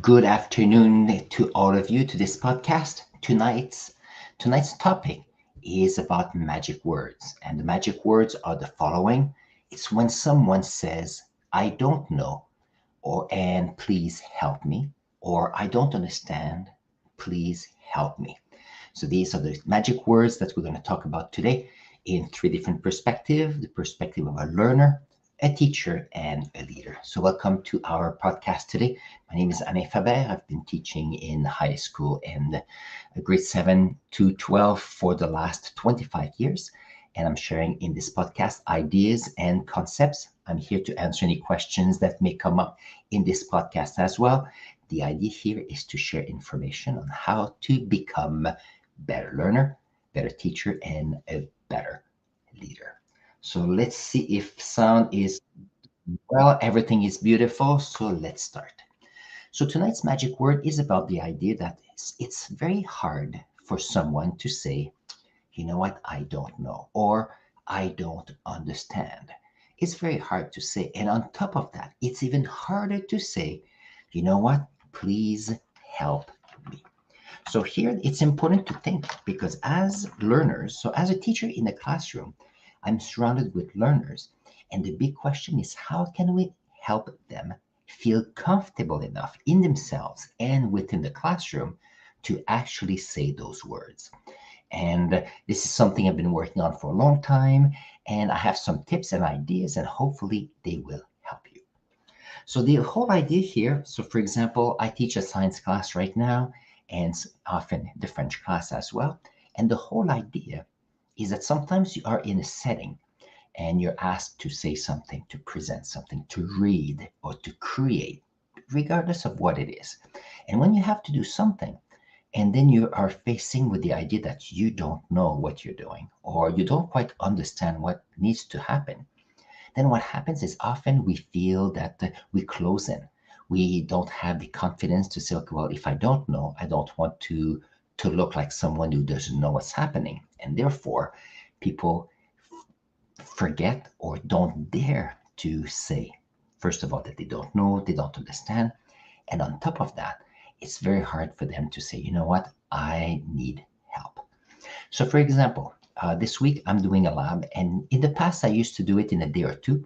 Good afternoon to all of you to this podcast. Tonight's topic is about magic words, and the magic words are the following. It's when someone says, "I don't know," or "and please help me," or "I don't understand, please help me." So these are the magic words that we're going to talk about today in three different perspectives: the perspective of a learner, a teacher, and a leader. So welcome to our podcast today. My name is Alain Faber. I've been teaching in high school and grade 7 to 12 for the last 25 years. And I'm sharing in this podcast ideas and concepts. I'm here to answer any questions that may come up in this podcast as well. The idea here is to share information on how to become better learner, better teacher, and a better leader. So let's see if sound is well, everything is beautiful. So let's start. So tonight's magic word is about the idea that it's very hard for someone to say, "You know what, I don't know," or "I don't understand." It's very hard to say. And on top of that, it's even harder to say, "You know what, please help me." So here it's important to think because as learners, so as a teacher in the classroom, I'm surrounded with learners. And the big question is how can we help them feel comfortable enough in themselves and within the classroom to actually say those words? And this is something I've been working on for a long time. And I have some tips and ideas, and hopefully they will help you. So the whole idea here, so for example, I teach a science class right now and often the French class as well. And the whole idea is that sometimes you are in a setting and you're asked to say something, to present something, to read or to create, regardless of what it is. And when you have to do something, and then you are facing with the idea that you don't know what you're doing or you don't quite understand what needs to happen, then what happens is often we feel that we close in. We don't have the confidence to say, okay, well, if I don't know, I don't want to look like someone who doesn't know what's happening. And therefore, people forget or don't dare to say, first of all, that they don't know, they don't understand. And on top of that, it's very hard for them to say, you know what, I need help. So, for example, this week I'm doing a lab, and in the past I used to do it in a day or two.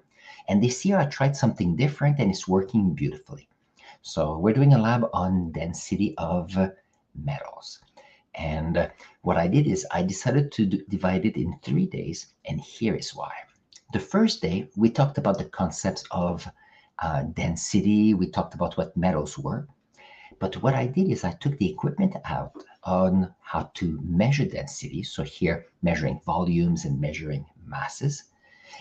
And this year I tried something different and it's working beautifully. So, we're doing a lab on density of metals. And what I did is I decided to divide it in 3 days, and here is why. The first day, we talked about the concepts of density, we talked about what metals were. But what I did is I took the equipment out on how to measure density. So here, measuring volumes and measuring masses.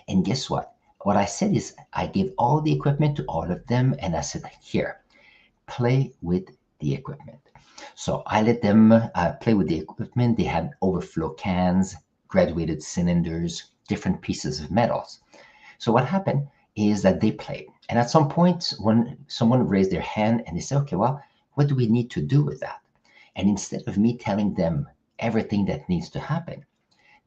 And guess what? What I said is I gave all the equipment to all of them, and I said, here, play with the equipment. So I let them play with the equipment. They had overflow cans, graduated cylinders, different pieces of metals. So what happened is that they played. And at some point, when someone raised their hand and they said, okay, well, what do we need to do with that? And instead of me telling them everything that needs to happen,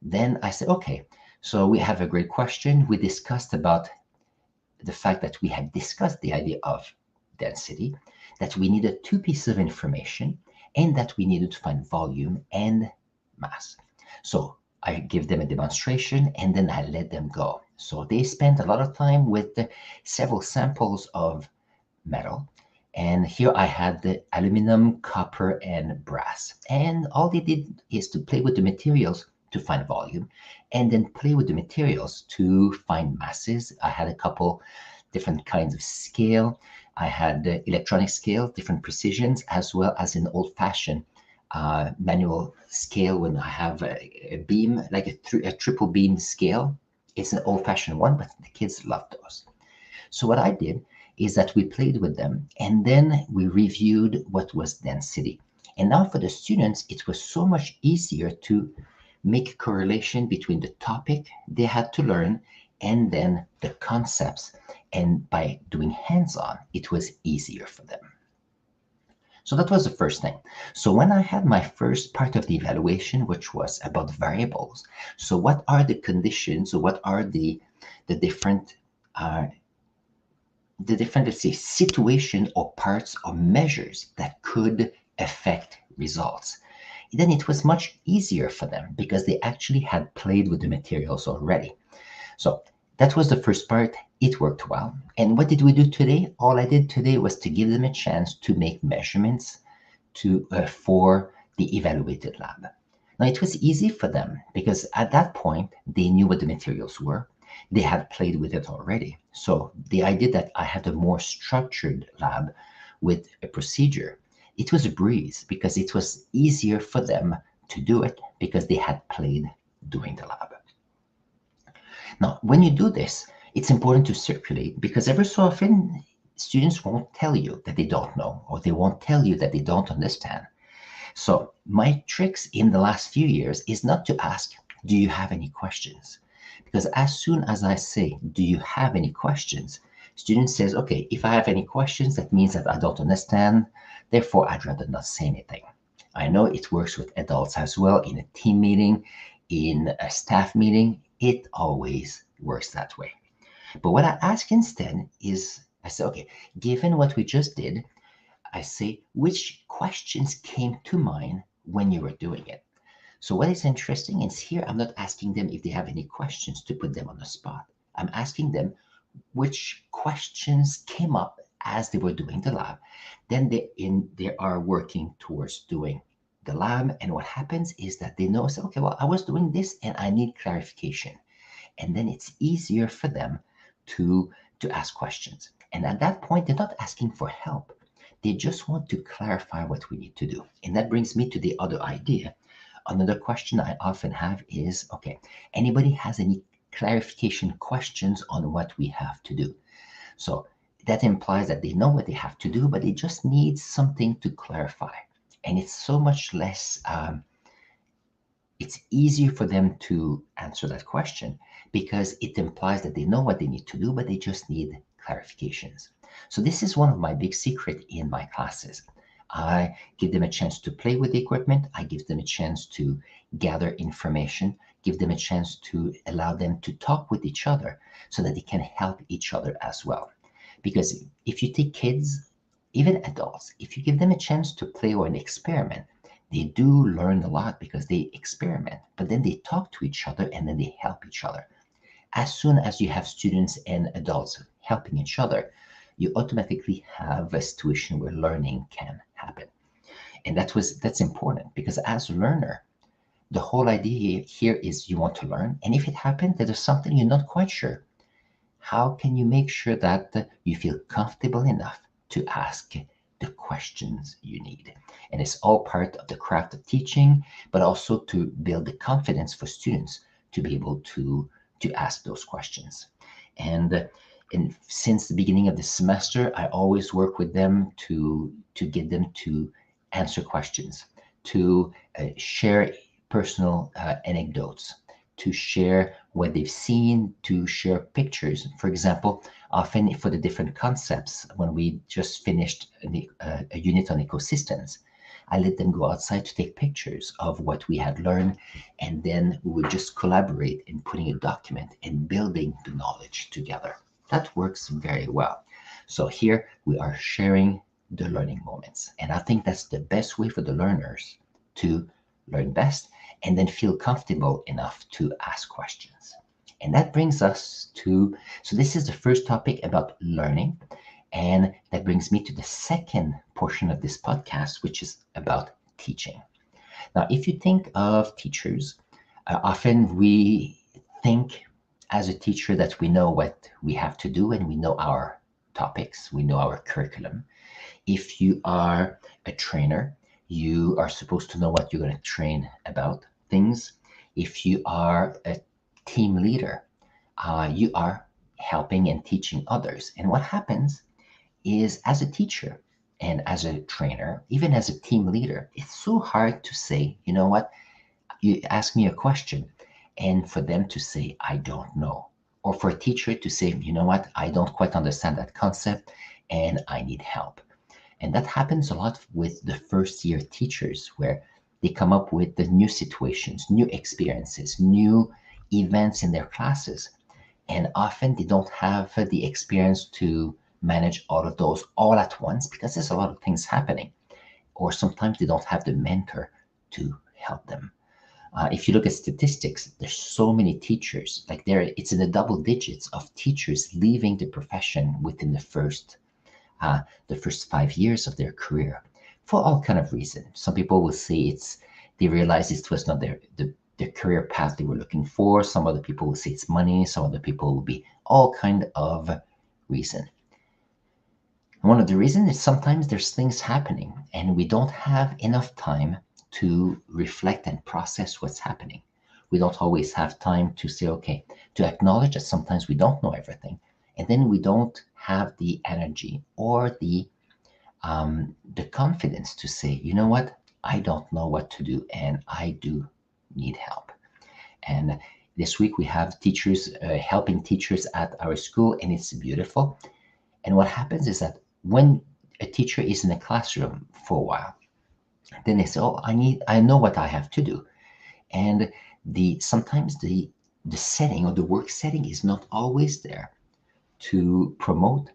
then I said, okay, so we have a great question. We discussed about the fact that we had discussed the idea of density, that we needed two pieces of information, and that we needed to find volume and mass. So I give them a demonstration and then I let them go. So they spent a lot of time with several samples of metal. And here I had the aluminum, copper, and brass. And all they did is to play with the materials to find volume and then play with the materials to find masses. I had a couple different kinds of scale. I had the electronic scale, different precisions, as well as an old-fashioned manual scale when I have a beam, like a triple beam scale. It's an old-fashioned one, but the kids love those. So what I did is that we played with them and then we reviewed what was density. And now for the students, it was so much easier to make correlation between the topic they had to learn and then the concepts. And by doing hands-on, it was easier for them. So that was the first thing. So when I had my first part of the evaluation, which was about variables, so what are the conditions, or what are the different let's say, situation or parts or measures that could affect results. Then it was much easier for them because they actually had played with the materials already. So that was the first part. It worked well. And what did we do today? All I did today was to give them a chance to make measurements for the evaluated lab. Now, it was easy for them because at that point, they knew what the materials were. They had played with it already. So the idea that I had a more structured lab with a procedure, it was a breeze because it was easier for them to do it because they had played doing the lab. Now, when you do this, it's important to circulate because every so often students won't tell you that they don't know, or they won't tell you that they don't understand. So my tricks in the last few years is not to ask, do you have any questions? Because as soon as I say, do you have any questions? Student says, okay, if I have any questions, that means that I don't understand. Therefore, I'd rather not say anything. I know it works with adults as well in a team meeting, in a staff meeting. It always works that way. But what I ask instead is, I say, okay, given what we just did, I say, which questions came to mind when you were doing it? So what is interesting is here, I'm not asking them if they have any questions to put them on the spot. I'm asking them which questions came up as they were doing the lab. Then they are working towards doing the lab. And what happens is that they know, okay, well, I was doing this and I need clarification. And then it's easier for them to ask questions. And at that point, they're not asking for help. They just want to clarify what we need to do. And that brings me to the other idea. Another question I often have is, okay, anybody has any clarification questions on what we have to do? So that implies that they know what they have to do, but they just need something to clarify. And it's so much less, it's easier for them to answer that question because it implies that they know what they need to do, but they just need clarifications. So this is one of my big secrets in my classes. I give them a chance to play with the equipment. I give them a chance to gather information, give them a chance to allow them to talk with each other so that they can help each other as well. Because if you take kids, even adults, if you give them a chance to play or an experiment, they do learn a lot because they experiment, but then they talk to each other and then they help each other. As soon as you have students and adults helping each other, you automatically have a situation where learning can happen. And that's important because as a learner, the whole idea here is you want to learn. And if it happens that there's something you're not quite sure, how can you make sure that you feel comfortable enough to ask the questions you need? And it's all part of the craft of teaching, but also to build the confidence for students to be able to ask those questions. And since the beginning of the semester, I always work with them to get them to answer questions, to share personal anecdotes, to share what they've seen, to share pictures. For example, often for the different concepts, when we just finished a unit on ecosystems, I let them go outside to take pictures of what we had learned, and then we would just collaborate in putting a document and building the knowledge together. That works very well. So here we are sharing the learning moments. And I think that's the best way for the learners to learn best and then feel comfortable enough to ask questions. And that brings us to, so this is the first topic about learning. And that brings me to the second portion of this podcast, which is about teaching. Now, if you think of teachers, often we think as a teacher that we know what we have to do and we know our topics, we know our curriculum. If you are a trainer, you are supposed to know what you're going to train about things. If you are a team leader, you are helping and teaching others. And what happens is as a teacher and as a trainer, even as a team leader, it's so hard to say, you know what, you ask me a question and for them to say, I don't know. Or for a teacher to say, you know what, I don't quite understand that concept and I need help. And that happens a lot with the first year teachers where they come up with the new situations, new experiences, new events in their classes. And often they don't have the experience to manage all of those all at once because there's a lot of things happening. Or sometimes they don't have the mentor to help them. If you look at statistics, there's so many teachers, like it's in the double digits of teachers leaving the profession within the first 5 years of their career for all kind of reasons. Some people will say they realize it was not their career path they were looking for. Some other people will say it's money. Some other people will be all kind of reason. One of the reasons is sometimes there's things happening and we don't have enough time to reflect and process what's happening. We don't always have time to say, okay, to acknowledge that sometimes we don't know everything. And then we don't have the energy or the confidence to say, you know what, I don't know what to do and I do need help. And this week we have teachers helping teachers at our school, and it's beautiful. And what happens is that when a teacher is in a classroom for a while, then they say, "Oh, I know what I have to do," and sometimes the setting or the work setting is not always there to promote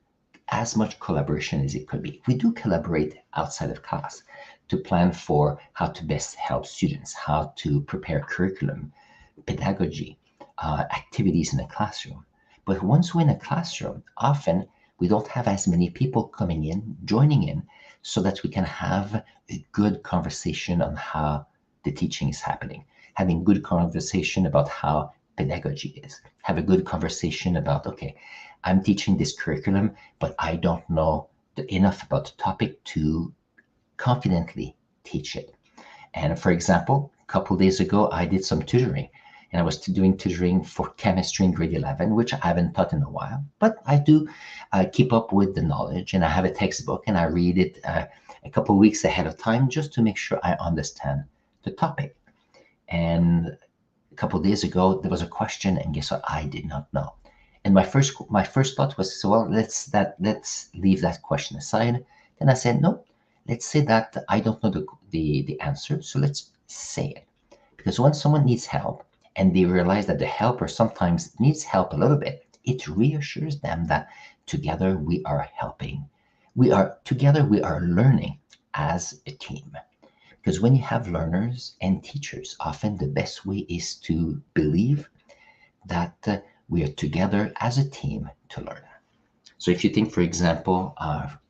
as much collaboration as it could be. We do collaborate outside of class to plan for how to best help students, how to prepare curriculum, pedagogy, activities in the classroom. But once we're in a classroom, often we don't have as many people coming in, joining in, so that we can have a good conversation on how the teaching is happening, having good conversation about how pedagogy is, have a good conversation about, okay, I'm teaching this curriculum, but I don't know enough about the topic to confidently teach it. And for example, a couple of days ago, I did some tutoring, and I was doing tutoring for chemistry in grade 11, which I haven't taught in a while, but I do keep up with the knowledge, and I have a textbook and I read it a couple of weeks ahead of time just to make sure I understand the topic. And a couple of days ago, there was a question, and guess what? I did not know. And my first thought was, so well, let's leave that question aside. Then I said, no, let's say that I don't know the answer, so let's say it. Because when someone needs help and they realize that the helper sometimes needs help a little bit, it reassures them that together we are helping. Together we are learning as a team. Because when you have learners and teachers, often the best way is to believe that we are together as a team to learn. So if you think, for example,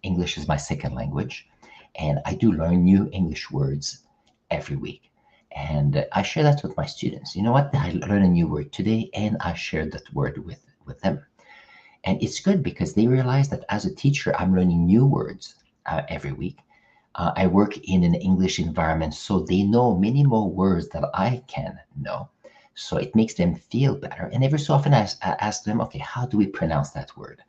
English is my second language, and I do learn new English words every week. And I share that with my students. You know what? I learned a new word today, and I shared that word with them. And it's good because they realize that as a teacher, I'm learning new words every week. I work in an English environment, so they know many more words that I can know. So it makes them feel better. And every so often I ask them, okay, how do we pronounce that word?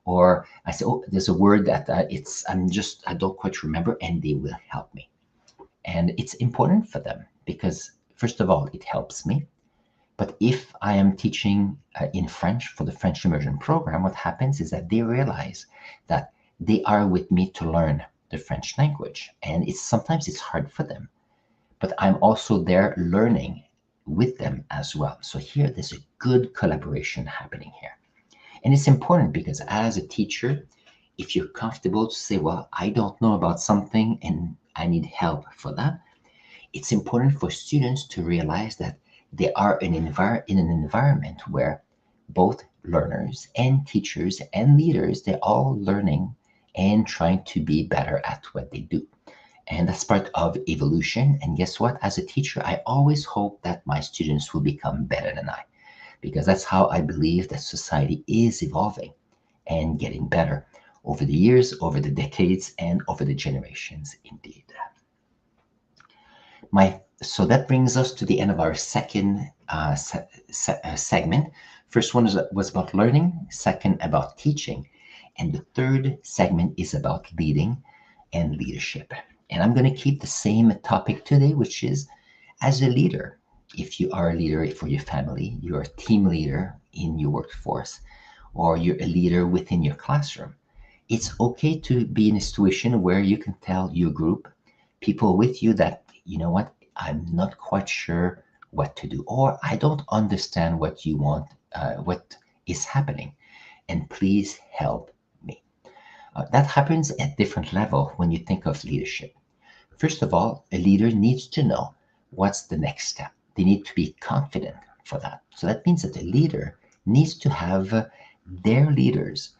Or I say, oh, there's a word that I don't quite remember, and they will help me. And it's important for them because, first of all, it helps me. But if I am teaching in French for the French immersion program, what happens is that they realize that they are with me to learn the French language. And sometimes it's hard for them. But I'm also there learning with them as well. So here, there's a good collaboration happening here. And it's important because as a teacher, if you're comfortable to say, well, I don't know about something and I need help for that, it's important for students to realize that they are in an environment where both learners and teachers and leaders, they're all learning and trying to be better at what they do. And that's part of evolution. And guess what? As a teacher, I always hope that my students will become better than I, because that's how I believe that society is evolving and getting better over the years, over the decades, and over the generations, indeed. So that brings us to the end of our second segment. First one was about learning, second about teaching, and the third segment is about leading and leadership. And I'm going to keep the same topic today, which is as a leader. If you are a leader for your family, you're a team leader in your workforce, or you're a leader within your classroom, it's okay to be in a situation where you can tell your group, people with you, that, you know what, I'm not quite sure what to do, or I don't understand what you want, what is happening, and please help me. That happens at different level when you think of leadership. First of all, a leader needs to know what's the next step. They need to be confident for that. So that means that a leader needs to have their leaders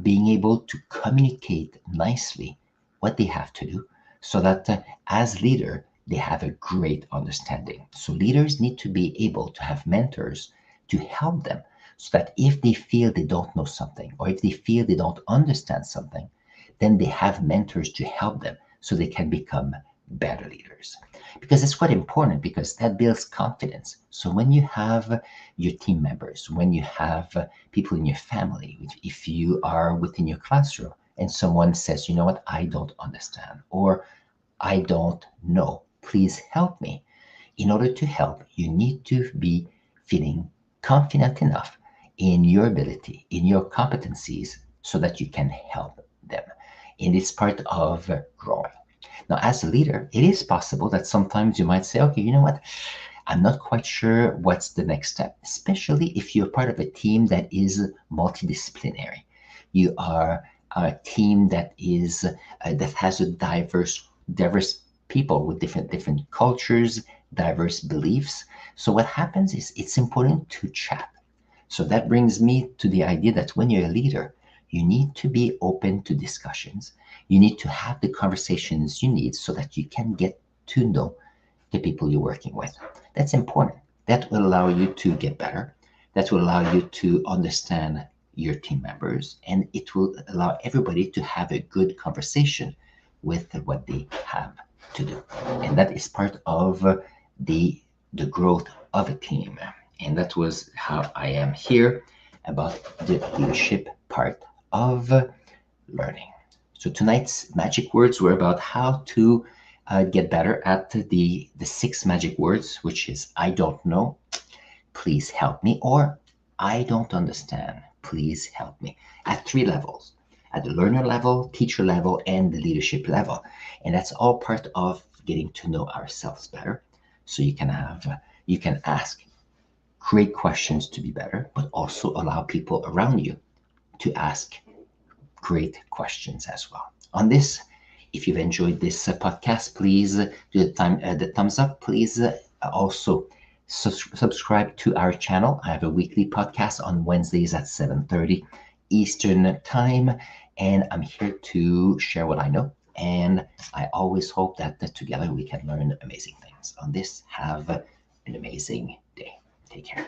being able to communicate nicely what they have to do so that as leader, they have a great understanding. So leaders need to be able to have mentors to help them so that if they feel they don't know something or if they feel they don't understand something, then they have mentors to help them so they can become better leaders. Because it's quite important because that builds confidence. So when you have your team members, when you have people in your family, if you are within your classroom and someone says, you know what, I don't understand, or I don't know, please help me. In order to help, you need to be feeling confident enough in your ability, in your competencies, so that you can help them. And it's part of growing. Now, as a leader, it is possible that sometimes you might say, okay, you know what? I'm not quite sure what's the next step, especially if you're part of a team that is multidisciplinary. You are a team that has a diverse people with different cultures, diverse beliefs. So what happens is it's important to chat. So that brings me to the idea that when you're a leader, you need to be open to discussions. You need to have the conversations you need so that you can get to know the people you're working with. That's important. That will allow you to get better. That will allow you to understand your team members, and it will allow everybody to have a good conversation with what they have to do. And that is part of the growth of a team. And that was how I am here about the leadership part of learning. So tonight's magic words were about how to get better at the six magic words, which is I don't know, please help me, or I don't understand, please help me, at three levels, at the learner level, teacher level, and the leadership level. And that's all part of getting to know ourselves better. So you can ask great questions to be better, but also allow people around you to ask great questions as well. On this, if you've enjoyed this podcast, please do the thumbs up. Please also subscribe to our channel. I have a weekly podcast on Wednesdays at 7:30 Eastern Time, and I'm here to share what I know. And I always hope that together we can learn amazing things. On this, have an amazing day. Take care.